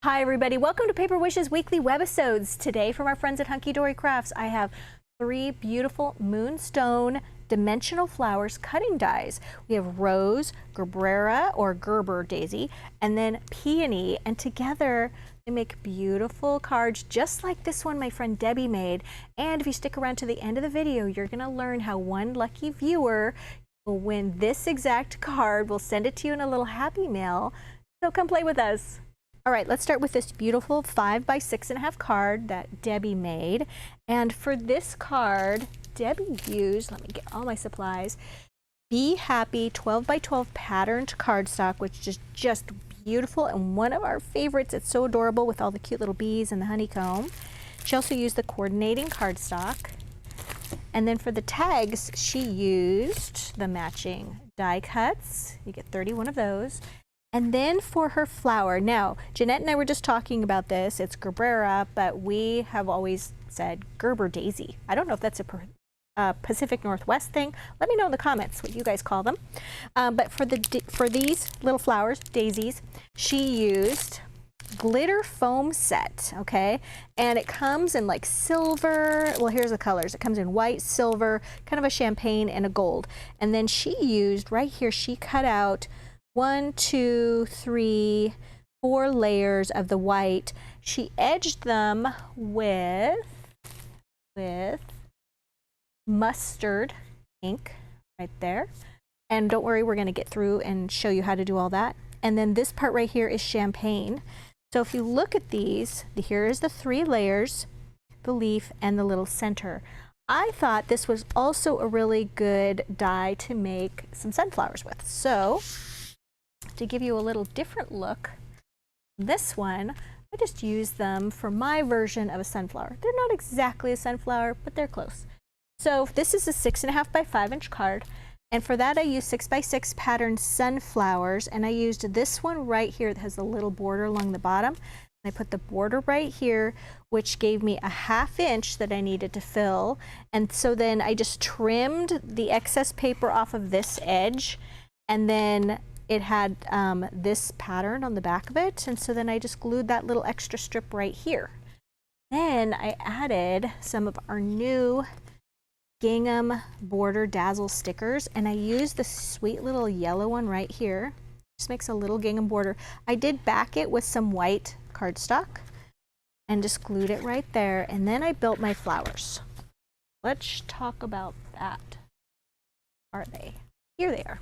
Hi everybody, welcome to Paper Wishes weekly webisodes. Today from our friends at Hunkydory Crafts, I have 3 beautiful moonstone dimensional flowers cutting dies. We have rose, gerbera or Gerber daisy, and then peony, and together they make beautiful cards just like this one my friend Debbie made. And if you stick around to the end of the video, you're going to learn how one lucky viewer will win this exact card. We'll send it to you in a little happy mail. So come play with us. All right, let's start with this beautiful 5 by 6.5 card that Debbie made. And for this card, Debbie used, let me get all my supplies, Be Happy 12 by 12 patterned cardstock, which is just beautiful and one of our favorites. It's so adorable with all the cute little bees and the honeycomb. She also used the coordinating cardstock. And then for the tags, she used the matching die cuts. You get 31 of those. And then for her flower, now Jeanette and I were just talking about this, it's Gerbera, but we have always said Gerber daisy. I don't know if that's a Pacific Northwest thing. Let me know in the comments what you guys call them. But for these little flowers, daisies, she used glitter foam set, okay? And it comes in like silver, well here's the colors, it comes in white, silver, kind of a champagne, and a gold. And then she used, right here, she cut out 1, 2, 3, 4 layers of the white. She edged them with mustard ink right there. And don't worry, we're going to get through and show you how to do all that. And then this part right here is champagne. So if you look at these, here is the 3 layers, the leaf, and the little center. I thought this was also a really good die to make some sunflowers with. So to give you a little different look, this one, I just used them for my version of a sunflower. They're not exactly a sunflower, but they're close. So this is a 6.5 by 5 inch card, and for that I used 6 by 6 patterned sunflowers, and I used this one right here that has a little border along the bottom. I put the border right here, which gave me a 1/2 inch that I needed to fill, and so then I just trimmed the excess paper off of this edge, and then it had this pattern on the back of it, and so then I just glued that little extra strip right here. Then I added some of our new gingham border dazzle stickers, and I used the sweet little yellow one right here. Just makes a little gingham border. I did back it with some white cardstock and just glued it right there, and then I built my flowers. Let's talk about that. Are they? Here they are.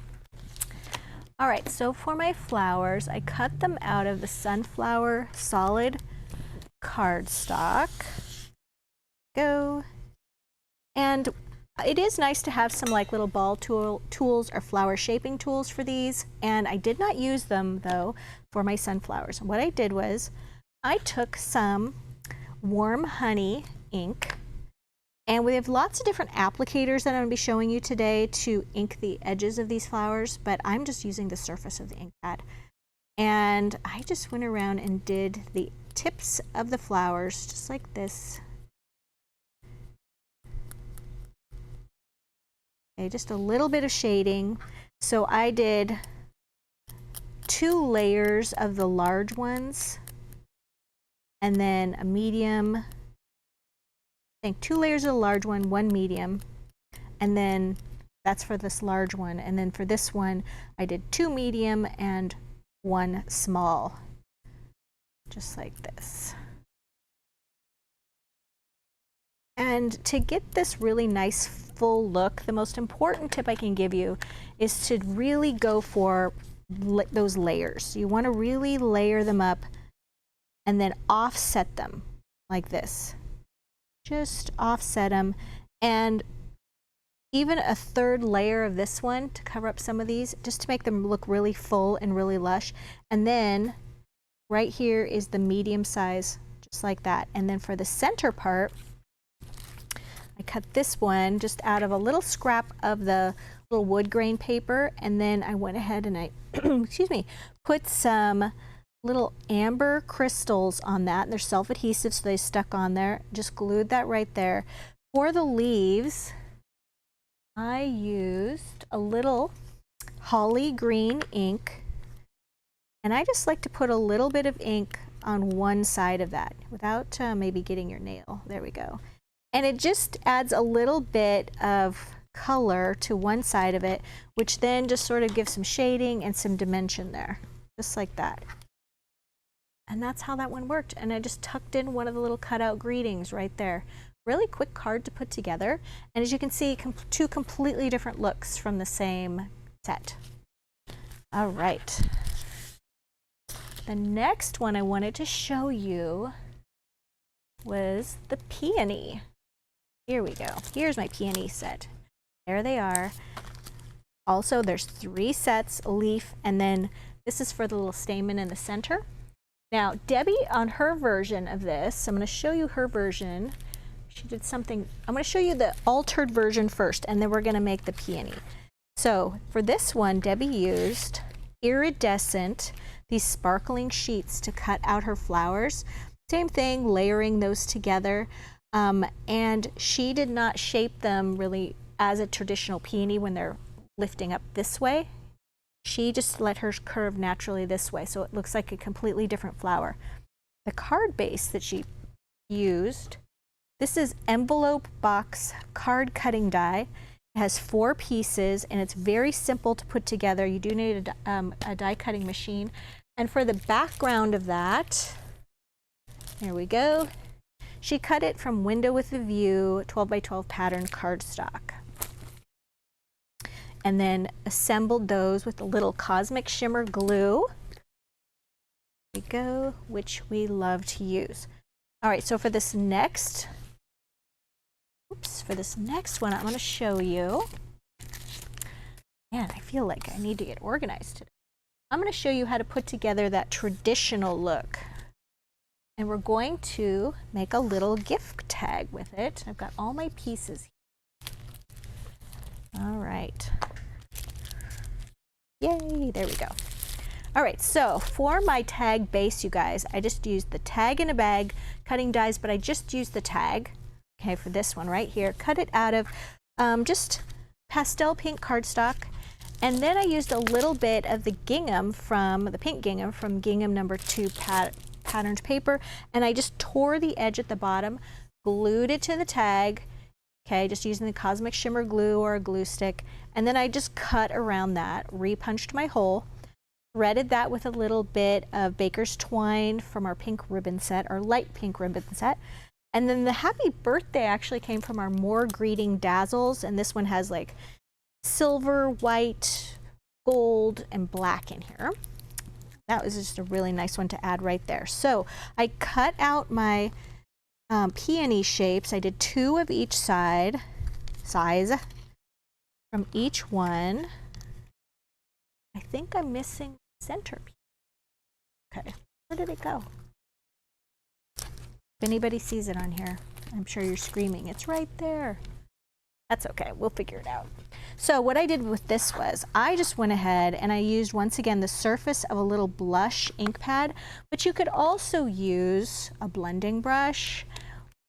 All right, so for my flowers, I cut them out of the sunflower solid cardstock. Go. And it is nice to have some like little ball tools or flower shaping tools for these, and I did not use them though for my sunflowers. What I did was I took some warm honey ink, and we have lots of different applicators that I'm going to be showing you today to ink the edges of these flowers, but I'm just using the surface of the ink pad. And I just went around and did the tips of the flowers just like this. Okay, just a little bit of shading. So I did 2 layers of the large ones, and then a medium. I think 2 layers of the large one, 1 medium, and then that's for this large one. And then for this one, I did 2 medium and 1 small, just like this. And to get this really nice full look, the most important tip I can give you is to really go for those layers. You want to really layer them up and then offset them like this. Just offset them, and even a 3rd layer of this one to cover up some of these, just to make them look really full and really lush. And then right here is the medium size, just like that. And then for the center part, I cut this one just out of a little scrap of the little wood grain paper, and then I went ahead and I excuse me, put some little amber crystals on that, and they're self-adhesive, so they stuck on there. Just glued that right there. For the leaves, I used a little holly green ink, and I just like to put a little bit of ink on one side of that without maybe getting your nail. There we go. And it just adds a little bit of color to one side of it, which then just sort of gives some shading and some dimension there, just like that. And that's how that one worked. And I just tucked in one of the little cutout greetings right there. Really quick card to put together. And as you can see, two completely different looks from the same set. All right. The next one I wanted to show you was the peony. Here we go. Here's my peony set. There they are. Also, there's 3 sets, a leaf, and then this is for the little stamen in the center. Now, Debbie, on her version of this, I'm going to show you her version. She did something. I'm going to show you the altered version first, and then we're going to make the peony. So, for this one, Debbie used iridescent, these sparkling sheets to cut out her flowers. Same thing, layering those together. And she did not shape them really as a traditional peony when they're lifting up this way. She just let hers curve naturally this way, so it looks like a completely different flower. The card base that she used, this is envelope box card cutting die. It has 4 pieces and it's very simple to put together. You do need a die cutting machine. And for the background of that, here we go. She cut it from Window with a View 12 by 12 pattern cardstock. And then assembled those with a little Cosmic Shimmer glue. There we go, which we love to use. All right, so for this next, one, I'm going to show you. Man, I feel like I need to get organized today. I'm going to show you how to put together that traditional look. And we're going to make a little gift tag with it. I've got all my pieces here. All right. Yay, there we go. All right, so for my tag base, you guys, I just used the tag in a bag, cutting dies, but I just used the tag, okay, for this one right here. Cut it out of just pastel pink cardstock. And then I used a little bit of the gingham from, the pink gingham from Gingham number 2 patterned paper, and I just tore the edge at the bottom, glued it to the tag, okay, just using the Cosmic Shimmer glue or a glue stick, and then I just cut around that, repunched my hole, threaded that with a little bit of baker's twine from our pink ribbon set, our light pink ribbon set, and then the happy birthday actually came from our More Greeting Dazzles, and this one has like silver, white, gold, and black in here. That was just a really nice one to add right there. So I cut out my peony shapes. I did 2 of each size from each one. I think I'm missing the center piece. Okay, where did it go? If anybody sees it on here, I'm sure you're screaming, it's right there. That's okay, we'll figure it out. So what I did with this was I just went ahead and I used once again the surface of a little blush ink pad, but you could also use a blending brush,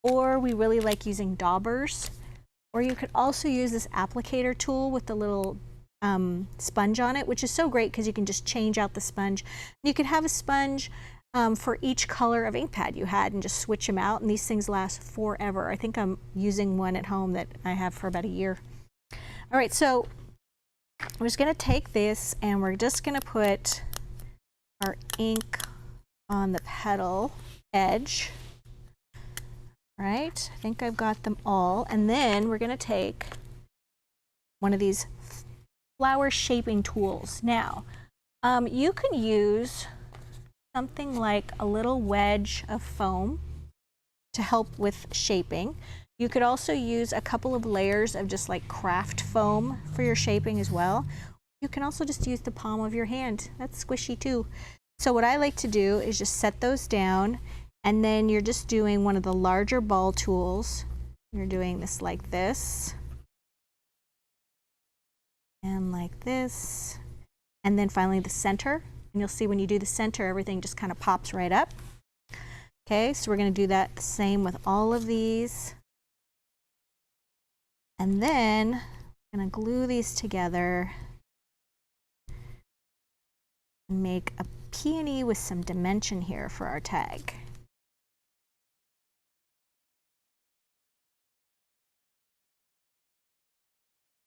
or we really like using daubers, or you could also use this applicator tool with the little sponge on it, which is so great because you can just change out the sponge. You could have a sponge for each color of ink pad you had and just switch them out, and these things last forever. I think I'm using one at home that I have for about a year. All right, so I'm just going to take this and we're just going to put our ink on the petal edge. All right, I think I've got them all, and then we're going to take one of these flower shaping tools. Now, you can use something like a little wedge of foam to help with shaping. You could also use a couple of layers of just like craft foam for your shaping as well. You can also just use the palm of your hand. That's squishy too. So what I like to do is just set those down, and then you're just doing one of the larger ball tools. You're doing this like this, and like this, and then finally the center. And you'll see when you do the center, everything just kind of pops right up. Okay, so we're going to do that the same with all of these. And then I'm going to glue these together and make a peony with some dimension here for our tag.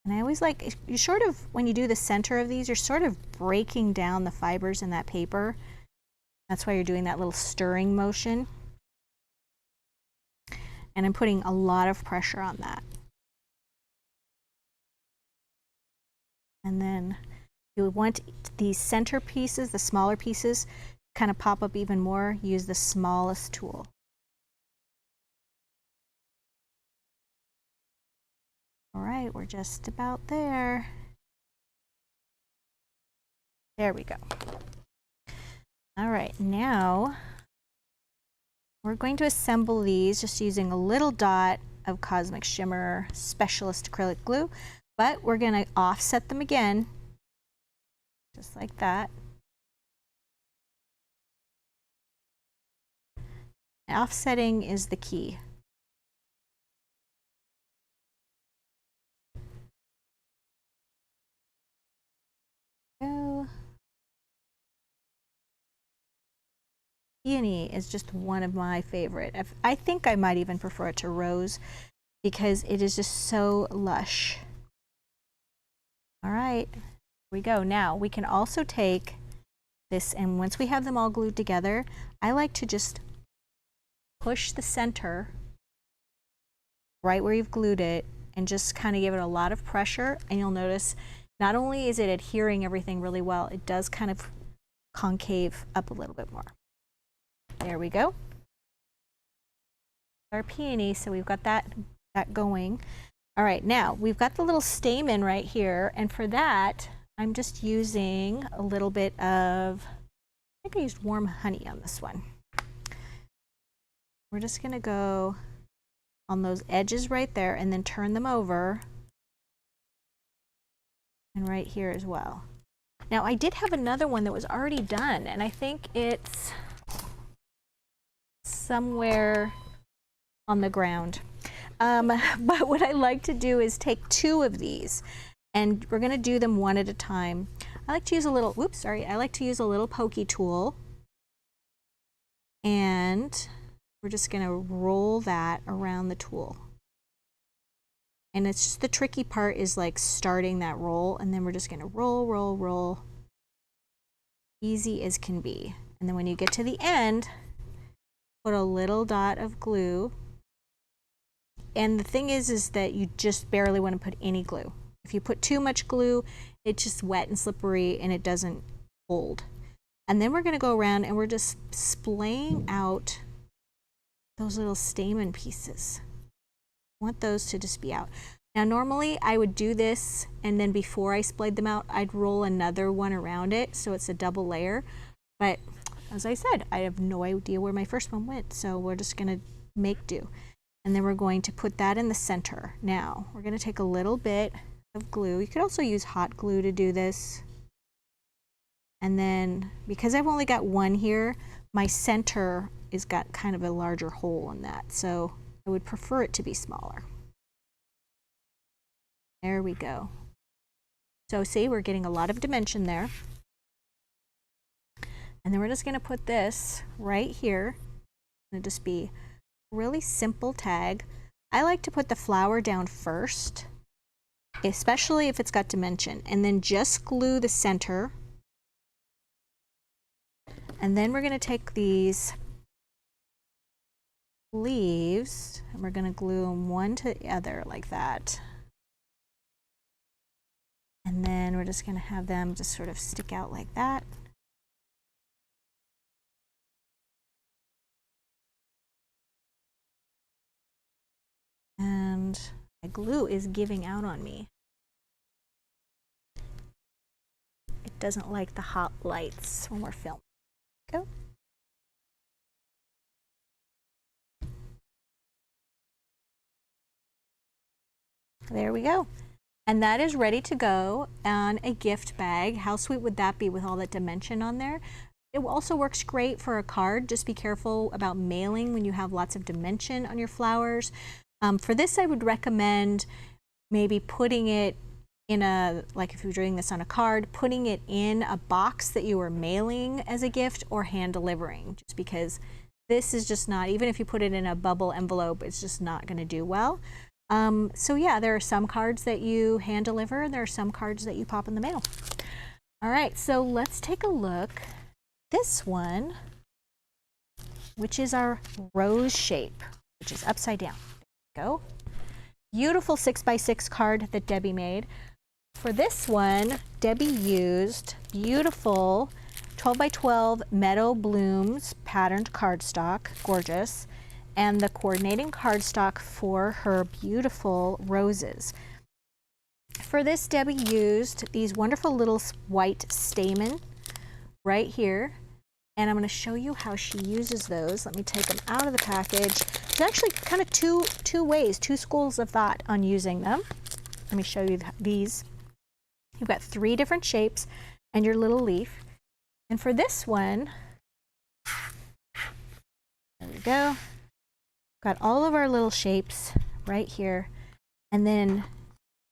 And I always like, you sort of, when you do the center of these, you're sort of breaking down the fibers in that paper. That's why you're doing that little stirring motion. And I'm putting a lot of pressure on that. And then you want these center pieces, the smaller pieces, kind of pop up even more. Use the smallest tool. All right, we're just about there. There we go. All right, now we're going to assemble these just using a little dot of Cosmic Shimmer Specialist acrylic glue, but we're going to offset them again, just like that. Offsetting is the key. Go. Peony is just one of my favorite. I think I might even prefer it to rose because it is just so lush. All right, here we go. Now we can also take this, and once we have them all glued together, I like to just push the center right where you've glued it and just kind of give it a lot of pressure, and you'll notice not only is it adhering everything really well, it does kind of concave up a little bit more. There we go. Our peony, so we've got that going. All right, now we've got the little stamen right here, and for that, I'm just using a little bit of, I think I used warm honey on this one. We're just gonna go on those edges right there and then turn them over, and right here as well. Now I did have another one that was already done, and I think it's somewhere on the ground. But what I like to do is take two of these, and we're going to do them one at a time. I like to use a little, whoops, sorry, I like to use a little pokey tool, and we're just going to roll that around the tool. And it's just the tricky part is like starting that roll, and then we're just going to roll, roll, roll, easy as can be. And then when you get to the end, put a little dot of glue. And the thing is that you just barely want to put any glue. If you put too much glue, it's just wet and slippery and it doesn't hold. And then we're going to go around and we're just splaying out those little stamen pieces. I want those to just be out. Now normally I would do this, and then before I splayed them out, I'd roll another one around it so it's a double layer. But as I said, I have no idea where my first one went, so we're just going to make do. And then we're going to put that in the center. Now, we're going to take a little bit of glue. You could also use hot glue to do this. And then, because I've only got one here, my center is got kind of a larger hole in that, so I would prefer it to be smaller. There we go. So see, we're getting a lot of dimension there. And then we're just going to put this right here. It'll just be a really simple tag. I like to put the flower down first, especially if it's got dimension, and then just glue the center. And then we're going to take these leaves and we're going to glue them one to the other like that. And then we're just going to have them just sort of stick out like that. And my glue is giving out on me. It doesn't like the hot lights when we're filming. Go. There we go. And that is ready to go on a gift bag. How sweet would that be with all that dimension on there? It also works great for a card. Just be careful about mailing when you have lots of dimension on your flowers. For this, I would recommend maybe putting it in a, like if you're doing this on a card, putting it in a box that you were mailing as a gift or hand delivering, just because this is just not, even if you put it in a bubble envelope, it's just not going to do well. So yeah, there are some cards that you hand deliver, and there are some cards that you pop in the mail. All right, so let's take a look. This one, which is our rose shape, which is upside down. There we go. Beautiful 6x6 card that Debbie made. For this one, Debbie used beautiful 12x12 Meadow Blooms patterned cardstock, gorgeous, and the coordinating cardstock for her beautiful roses. For this, Debbie used these wonderful little white stamen right here, and I'm going to show you how she uses those. Let me take them out of the package. There's actually kind of two ways, two schools of thought on using them. Let me show you these. You've got 3 different shapes and your little leaf. And for this one, there we go. Got all of our little shapes right here. And then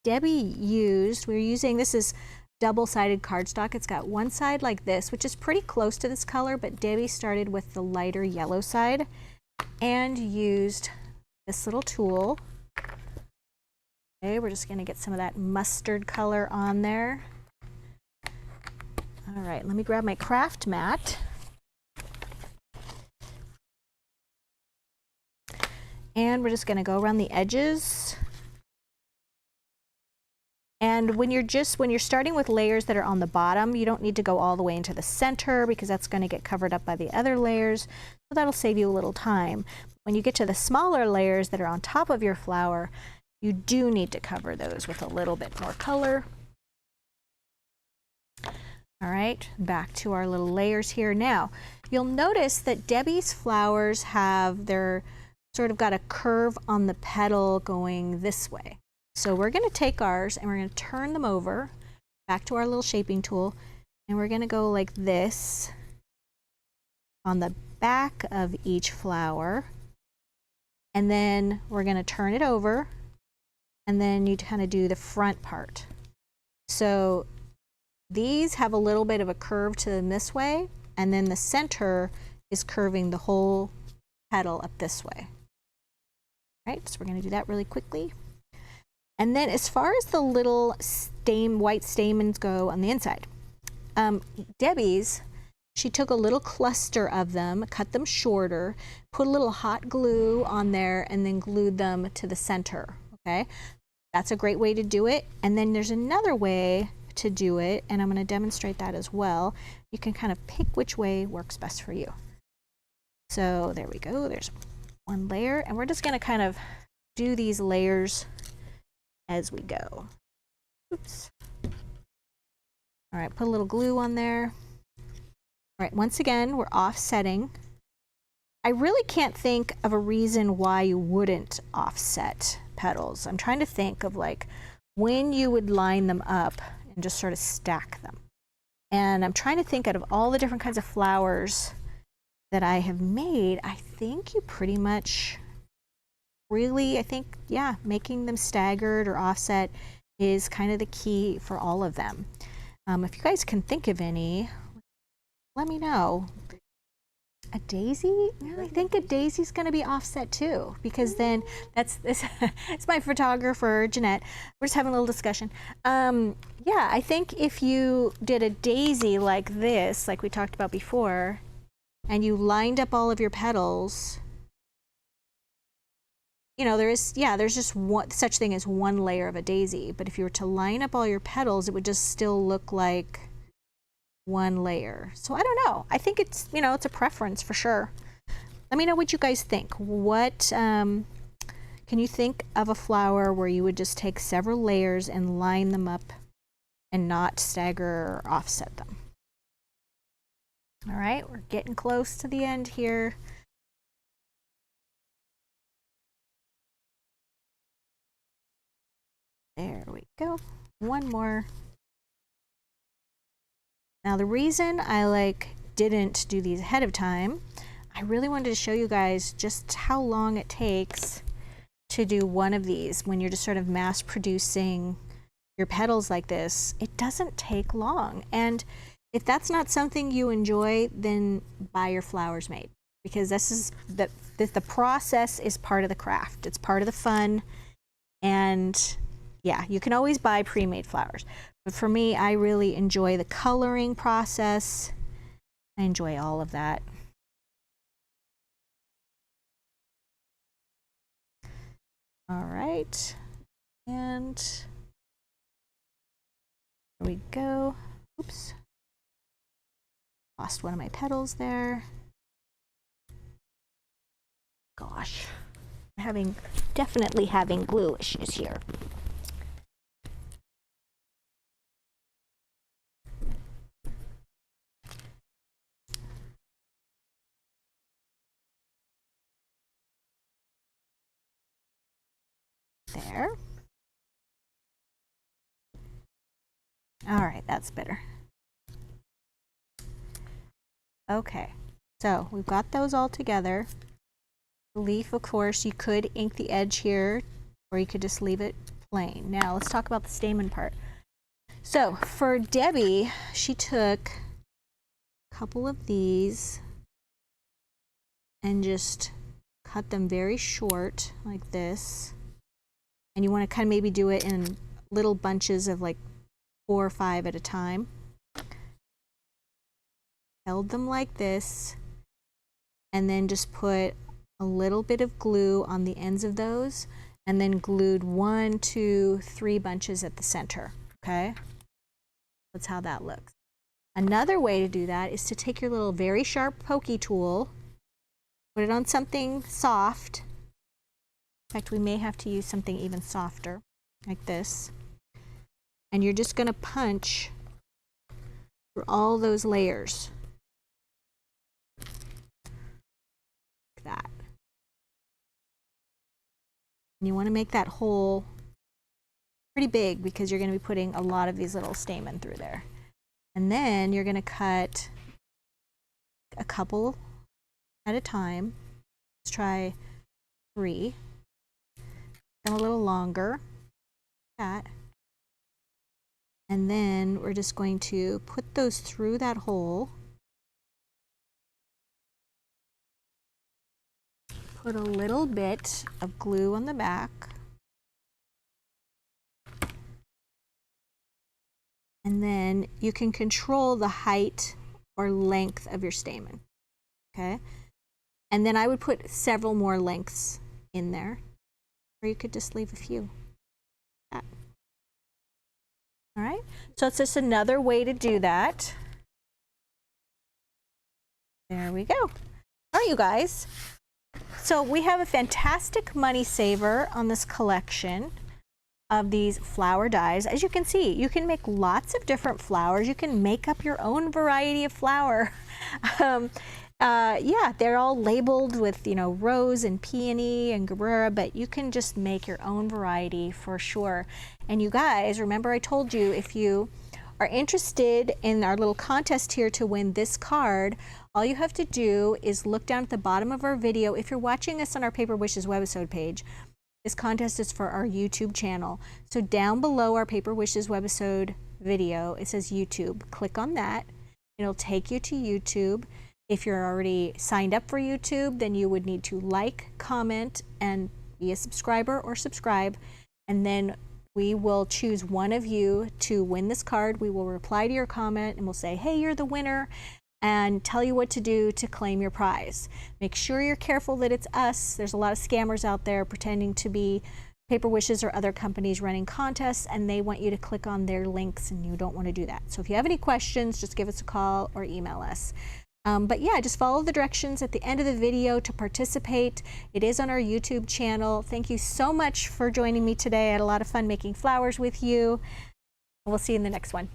Debbie used, we're using, this is double-sided cardstock. It's got one side like this, which is pretty close to this color, but Debbie started with the lighter yellow side and used this little tool. Okay, we're just going to get some of that mustard color on there. All right, let me grab my craft mat. And we're just going to go around the edges. And when you're starting with layers that are on the bottom, you don't need to go all the way into the center because that's going to get covered up by the other layers. So that'll save you a little time. When you get to the smaller layers that are on top of your flower, you do need to cover those with a little bit more color. All right, back to our little layers here. Now, you'll notice that Debbie's flowers have their sort of got a curve on the petal going this way. So we're going to take ours and we're going to turn them over back to our little shaping tool, and we're going to go like this on the back of each flower, and then we're going to turn it over, and then you kind of do the front part. So these have a little bit of a curve to them this way, and then the center is curving the whole petal up this way. All right, so we're going to do that really quickly. And then as far as the little white stamens go on the inside, Debbie's, she took a little cluster of them, cut them shorter, put a little hot glue on there, and then glued them to the center, okay? That's a great way to do it. And then there's another way to do it, and I'm going to demonstrate that as well. You can kind of pick which way works best for you. So there we go. There's one layer, and we're just going to kind of do these layers as we go. Oops. All right, put a little glue on there. All right, once again, we're offsetting. I really can't think of a reason why you wouldn't offset petals. I'm trying to think of like when you would line them up and just sort of stack them. And I'm trying to think out of all the different kinds of flowers that I have made, I think you pretty much really, I think, yeah, making them staggered or offset is kind of the key for all of them. If you guys can think of any, let me know. A daisy? Yeah, I think a daisy's going to be offset too, because then it's my photographer, Jeanette. We're just having a little discussion. Yeah, I think if you did a daisy like this, like we talked about before, and you lined up all of your petals, you know, there's just one such thing as one layer of a daisy, but if you were to line up all your petals, it would just still look like one layer. So I don't know. I think it's, you know, it's a preference for sure. Let me know what you guys think. What can you think of a flower where you would just take several layers and line them up and not stagger or offset them? All right, we're getting close to the end here. There we go. One more. Now the reason I didn't do these ahead of time, I really wanted to show you guys just how long it takes to do one of these when you're just sort of mass producing your petals like this, it doesn't take long. And if that's not something you enjoy, then buy your flowers made, because this is the process is part of the craft. It's part of the fun. And yeah, you can always buy pre-made flowers. But for me, I really enjoy the coloring process. I enjoy all of that. All right. And there we go. Oops. Lost one of my petals there. Gosh, definitely having glue issues here. There. All right, that's better. Okay, so we've got those all together. The leaf, of course, you could ink the edge here, or you could just leave it plain. Now let's talk about the stamen part. So for Debbie, she took a couple of these and just cut them very short like this. And you want to kind of maybe do it in little bunches of like 4 or 5 at a time. Held them like this, and then just put a little bit of glue on the ends of those, and then glued 1, 2, 3 bunches at the center. Okay, that's how that looks. Another way to do that is to take your little very sharp pokey tool, put it on something soft. In fact, we may have to use something even softer, like this. And you're just going to punch through all those layers. Like that. And you want to make that hole pretty big, because you're going to be putting a lot of these little stamen through there. And then you're going to cut a couple at a time. Let's try 3. And a little longer, that. And then we're just going to put those through that hole. Put a little bit of glue on the back. And then you can control the height or length of your stamen. Okay? And then I would put several more lengths in there. Or you could just leave a few. All right, so it's just another way to do that. There we go. All right, you guys. So we have a fantastic money saver on this collection of these flower dies. As you can see, you can make lots of different flowers. You can make up your own variety of flower. Yeah, they're all labeled with, you know, rose and peony and guerrera, but you can just make your own variety for sure. And you guys, remember I told you, if you are interested in our little contest here to win this card, all you have to do is look down at the bottom of our video. If you're watching us on our Paper Wishes webisode page, this contest is for our YouTube channel. So down below our Paper Wishes webisode video, it says YouTube. Click on that. It'll take you to YouTube. If you're already signed up for YouTube, then you would need to like, comment, and be a subscriber or subscribe. And then we will choose one of you to win this card. We will reply to your comment and we'll say, hey, you're the winner, and tell you what to do to claim your prize. Make sure you're careful that it's us. There's a lot of scammers out there pretending to be Paper Wishes or other companies running contests, and they want you to click on their links, and you don't want to do that. So if you have any questions, just give us a call or email us. But yeah, just follow the directions at the end of the video to participate. It is on our YouTube channel. Thank you so much for joining me today. I had a lot of fun making flowers with you. We'll see you in the next one.